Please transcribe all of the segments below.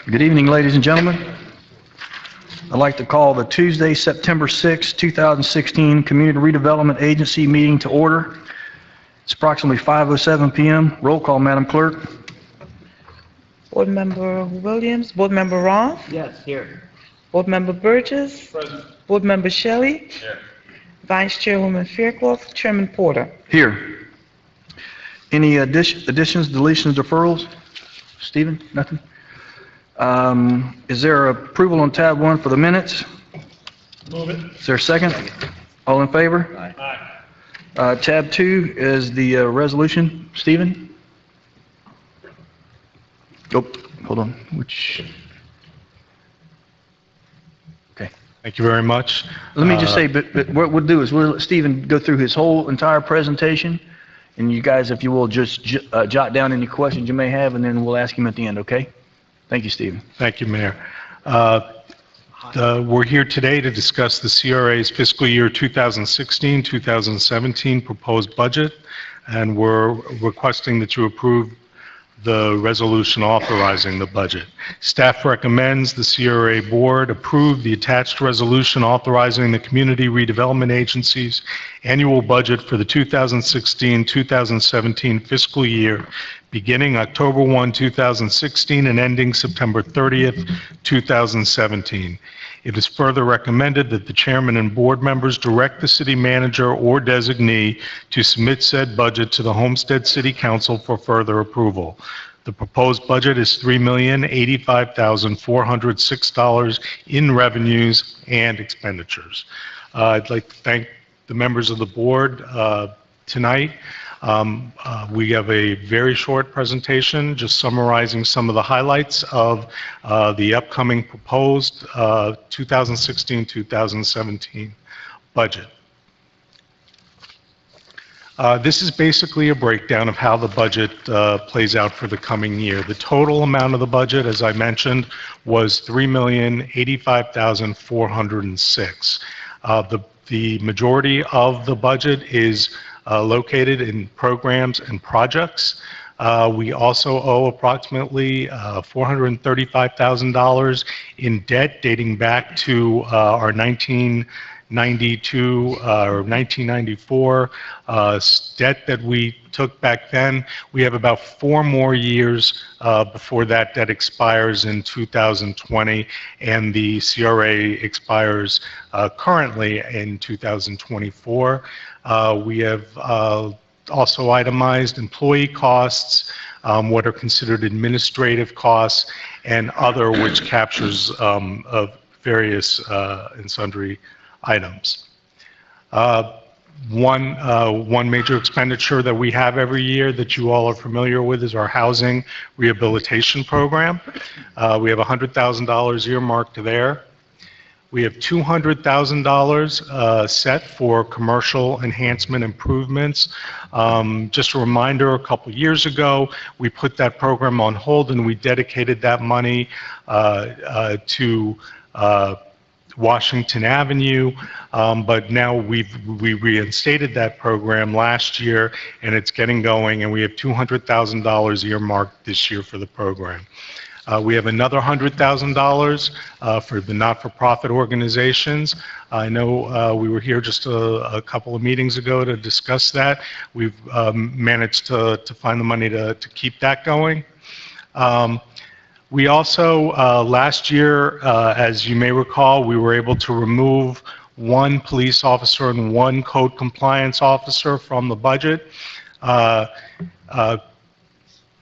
Good evening, ladies and gentlemen. I'd like to call the Tuesday, September 6, 2016 Community Redevelopment Agency meeting to order. It's approximately 5:07 p.m. Roll call, Madam Clerk. Board Member Williams, Board Member Roth, Yes, here. Board Member Burgess, Present. Board Member Shelley, Here. Vice Chairwoman Fairclough, Chairman Porter. Here. Any additions, deletions, deferrals? Stephen, nothing? Is there approval on tab 1 for the minutes? Move it. Is there a second? All in favor? Aye. Tab 2 is the resolution. Stephen? Oh, hold on. Which? Okay. Thank you very much. Let me just say, but what we'll do is we'll let Stephen go through his whole entire presentation, and you guys, if you will, just jot down any questions you may have, and then we'll ask him at the end, okay? Thank you, Stephen. Thank you, Mayor. We're here today to discuss the CRA's fiscal year 2016-2017 proposed budget, and we're requesting that you approve the resolution authorizing the budget. Staff recommends the CRA Board approve the attached resolution authorizing the Community Redevelopment Agency's annual budget for the 2016-2017 fiscal year, beginning October 1, 2016 and ending September 30th, 2017. It is further recommended that the chairman and board members direct the city manager or designee to submit said budget to the Homestead City Council for further approval. The proposed budget is $3,085,406 in revenues and expenditures. I'd like to thank the members of the board tonight. We have a very short presentation just summarizing some of the highlights of the upcoming proposed 2016-2017 budget. This is basically a breakdown of how the budget plays out for the coming year. The total amount of the budget, as I mentioned, was $3,085,406. The majority of the budget is located in programs and projects. We also owe approximately $435,000 in debt dating back to our 1992 or 1994 debt that we took back then. We have about 4 more years before that debt expires in 2020, and the CRA expires currently in 2024. We have also itemized employee costs, what are considered administrative costs, and other, which captures of various and sundry items. One major expenditure that we have every year that you all are familiar with is our housing rehabilitation program. We have $100,000 earmarked there. We have $200,000 set for commercial enhancement improvements. Just a reminder, a couple years ago, we put that program on hold and we dedicated that money to Washington Avenue, but now we reinstated that program last year, and it's getting going, and we have $200,000 earmarked this year for the program. We have another $100,000 for the not-for-profit organizations. I know we were here just a couple of meetings ago to discuss that. We've managed to find the money to keep that going. We also, last year, as you may recall, we were able to remove 1 police officer and 1 code compliance officer from the budget.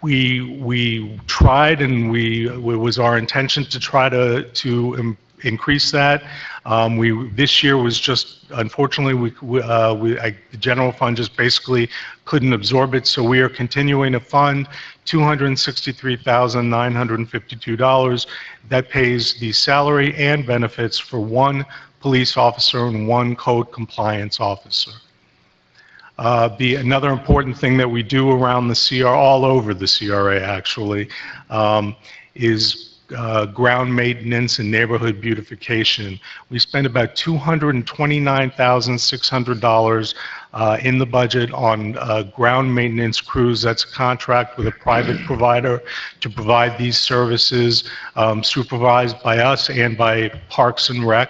We tried, and it was our intention to try to increase that. This year was just, unfortunately, the general fund just basically couldn't absorb it, so we are continuing to fund $263,952. That pays the salary and benefits for 1 police officer and 1 code compliance officer. Another important thing that we do around the CRA, all over the CRA actually, is ground maintenance and neighborhood beautification. We spend about $229,600 in the budget on ground maintenance crews. That's a contract with a private provider to provide these services, supervised by us and by Parks and Rec,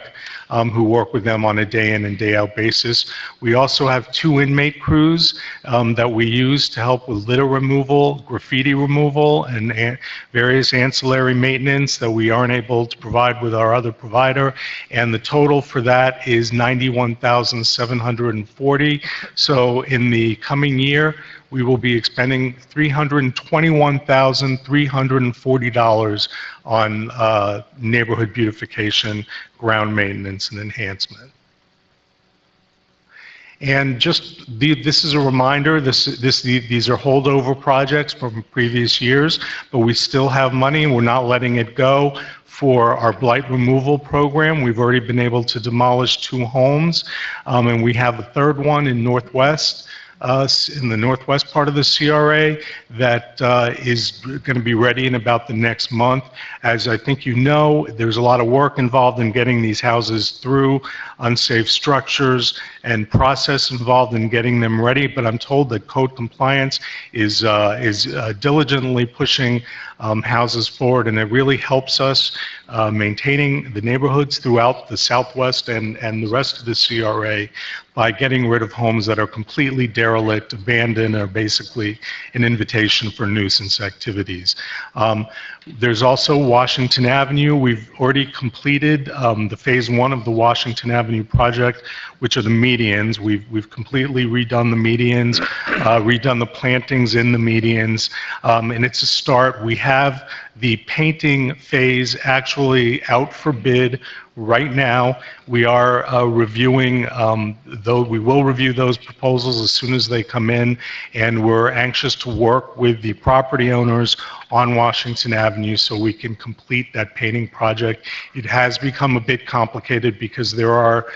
who work with them on a day in and day out basis. We also have 2 inmate crews that we use to help with litter removal, graffiti removal, and various ancillary maintenance that we aren't able to provide with our other provider. And the total for that is $91,740. So in the coming year, we will be expending $321,340 on neighborhood beautification, ground maintenance, and enhancement. And just this is a reminder, these are holdover projects from previous years, but we still have money and we're not letting it go for our blight removal program. We've already been able to demolish 2 homes, and we have a 3rd one in in the northwest part of the CRA that is going to be ready in about the next month. As I think you know, there's a lot of work involved in getting these houses through, unsafe structures, and process involved in getting them ready, but I'm told that code compliance is diligently pushing houses forward, and it really helps us maintaining the neighborhoods throughout the Southwest and the rest of the CRA by getting rid of homes that are completely derelict, abandoned, or basically an invitation for nuisance activities. There's also Washington Avenue. We've already completed the phase 1 of the Washington Avenue project, which are the medians. We've completely redone the medians, redone the plantings in the medians, and it's a start. We have the painting phase actually out for bid right now. We are reviewing, we will review those proposals as soon as they come in, and we're anxious to work with the property owners on Washington Avenue so we can complete that painting project. It has become a bit complicated because there are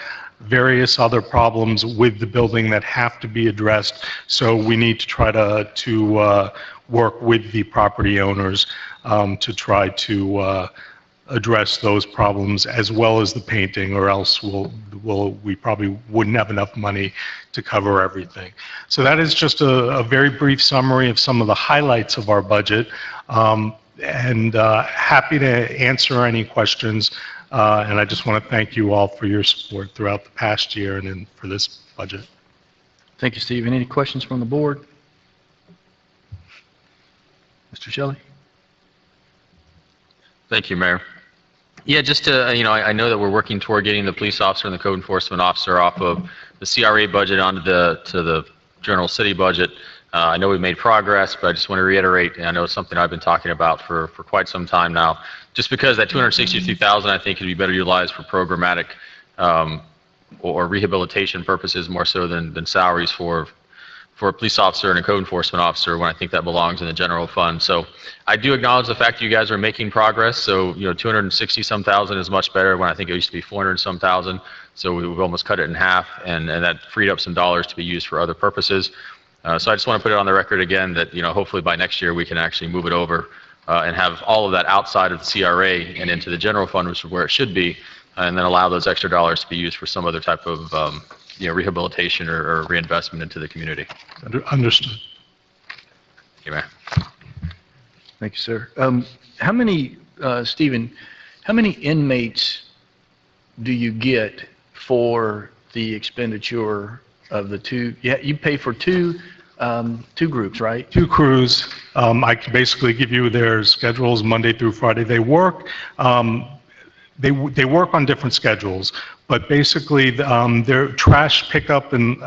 various other problems with the building that have to be addressed, so we need to try to work with the property owners to try to address those problems as well as the painting, or else we probably wouldn't have enough money to cover everything. So that is just a very brief summary of some of the highlights of our budget, and happy to answer any questions, and I just want to thank you all for your support throughout the past year and for this budget. Thank you, Stephen. Any questions from the board? Mr. Shelley? Thank you, Mayor. Yeah, just to, I know that we're working toward getting the police officer and the code enforcement officer off of the CRA budget onto the general city budget. I know we've made progress, but I just want to reiterate, and I know it's something I've been talking about for quite some time now, just because that $262,000 I think could be better utilized for programmatic or rehabilitation purposes more so than salaries for a police officer and a code enforcement officer, when I think that belongs in the general fund. So I do acknowledge the fact that you guys are making progress. So 260-some thousand is much better when I think it used to be 400-some thousand. So we've almost cut it in half, and that freed up some dollars to be used for other purposes. So I just want to put it on the record again that hopefully by next year we can actually move it over and have all of that outside of the CRA and into the general fund, which is where it should be, and then allow those extra dollars to be used for some other type of rehabilitation or reinvestment into the community. Understood. Thank you, Mayor. Thank you, sir. How many, Stephen, how many inmates do you get for the expenditure of the 2? You pay for two groups, right? 2 crews. I can basically give you their schedules Monday through Friday. They work. They work on different schedules, but basically their trash pickup, and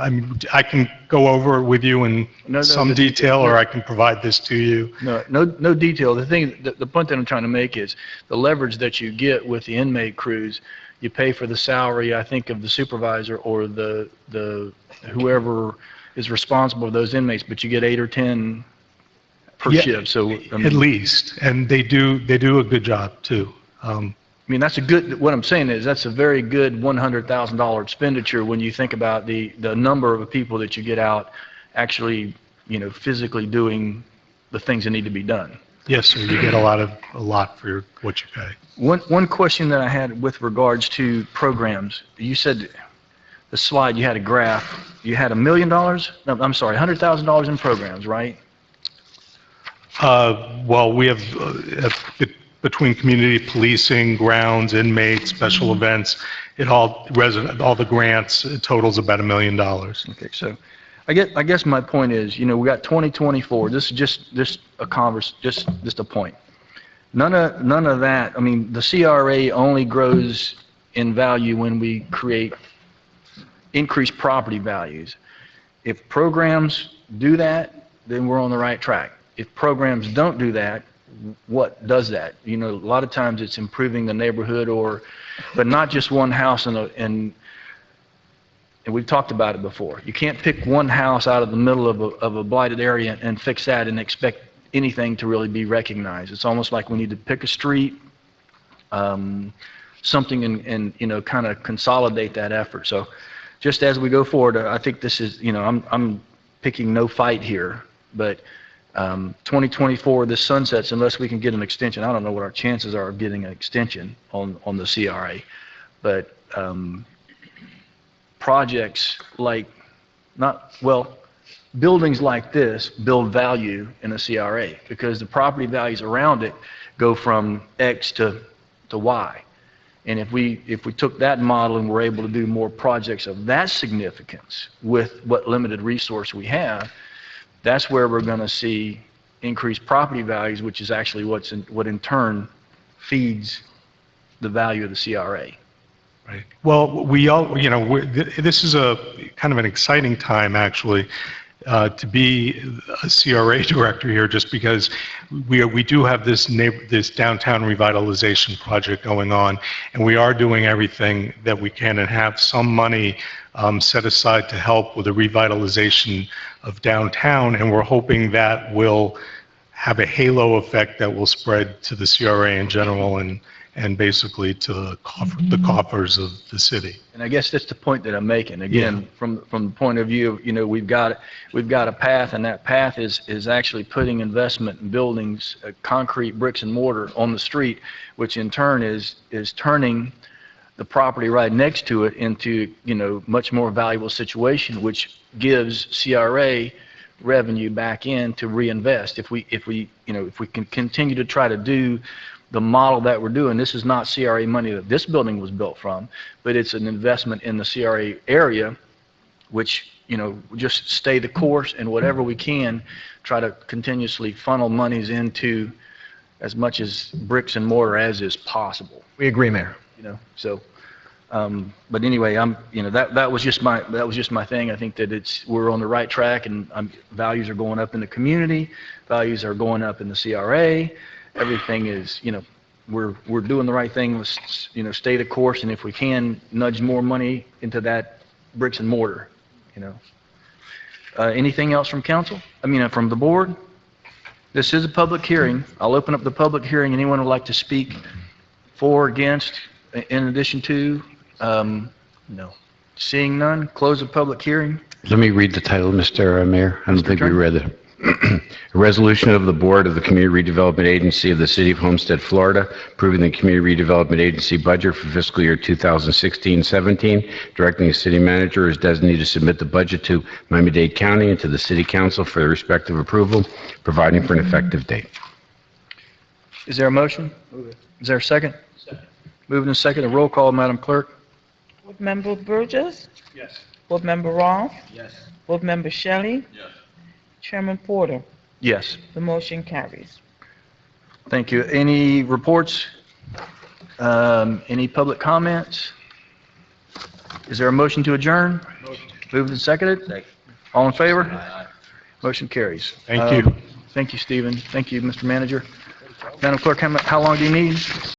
I can go over it with you in some detail, or I can provide this to you. No detail. The point that I'm trying to make is the leverage that you get with the inmate crews. You pay for the salary, I think, of the supervisor or the whoever is responsible for those inmates, but you get 8 or 10 per shift. So at least, and they do a good job too. That's a good, what I'm saying is that's a very good $100,000 expenditure when you think about the number of people that you get out actually, physically doing the things that need to be done. Yes, sir. You get a lot for what you pay. One question that I had with regards to programs, you said the slide, you had a graph. You had $1 million, no, I'm sorry, $100,000 in programs, right? Well, we have, between community policing, grounds, inmates, special events, all the grants, it totals about $1 million. Okay, so I guess my point is, we got 2024. This is just a point. None of that. I mean, the CRA only grows in value when we create increased property values. If programs do that, then we're on the right track. If programs don't do that, what does that? A lot of times it's improving the neighborhood, but not just one house and we've talked about it before. You can't pick one house out of the middle of a blighted area and fix that and expect anything to really be recognized. It's almost like we need to pick a street, something, and kind of consolidate that effort. So just as we go forward, I think this is, I'm picking no fight here, but 2024, this sunsets unless we can get an extension. I don't know what our chances are of getting an extension on the CRA, but projects like, buildings like this build value in a CRA because the property values around it go from X to Y. And if we took that model and were able to do more projects of that significance with what limited resource we have, that's where we're going to see increased property values, which is actually what in turn feeds the value of the CRA. Right. Well, this is a kind of an exciting time, actually, to be a CRA director here, just because we do have this downtown revitalization project going on, and we are doing everything that we can and have some money set aside to help with the revitalization of downtown, and we're hoping that will have a halo effect that will spread to the CRA in general and basically to the coffers of the city. And I guess that's the point that I'm making. Again, from the point of view of, we've got a path, and that path is actually putting investment in buildings, concrete, bricks and mortar on the street, which in turn is turning the property right next to it into, much more valuable situation, which gives CRA revenue back in to reinvest. If we can continue to try to do the model that we're doing, this is not CRA money that this building was built from, but it's an investment in the CRA area, which, just stay the course, and whatever we can, try to continuously funnel monies into as much as bricks and mortar as is possible. We agree, Mayor. So, but anyway, that was just my thing. I think that we're on the right track, and values are going up in the community, values are going up in the CRA. Everything is, we're doing the right thing. Let's, stay the course, and if we can, nudge more money into that bricks and mortar. Anything else from council? From the board? This is a public hearing. I'll open up the public hearing. Anyone would like to speak for, against, in addition to? No. Seeing none, close the public hearing. Let me read the title, Mr. Mayor. I don't Mr. think we Attorney? read it. A resolution of the Board of the Community Redevelopment Agency of the City of Homestead, Florida, approving the Community Redevelopment Agency budget for fiscal year 2016-17, directing the city manager as designated to submit the budget to Miami-Dade County and to the City Council for their respective approval, providing for an effective date. Is there a motion? Is there a second? Second. Moving and second. A roll call, Madam Clerk. Board Member Burgess? Yes. Board Member Roth? Yes. Board Member Shelley? Yes. Chairman Porter? Yes. The motion carries. Thank you. Any reports? Any public comments? Is there a motion to adjourn? Motion. Moved and seconded? Second. All in favor? Aye. Motion carries. Thank you. Thank you, Stephen. Thank you, Mr. Manager. Madam Clerk, how long do you need?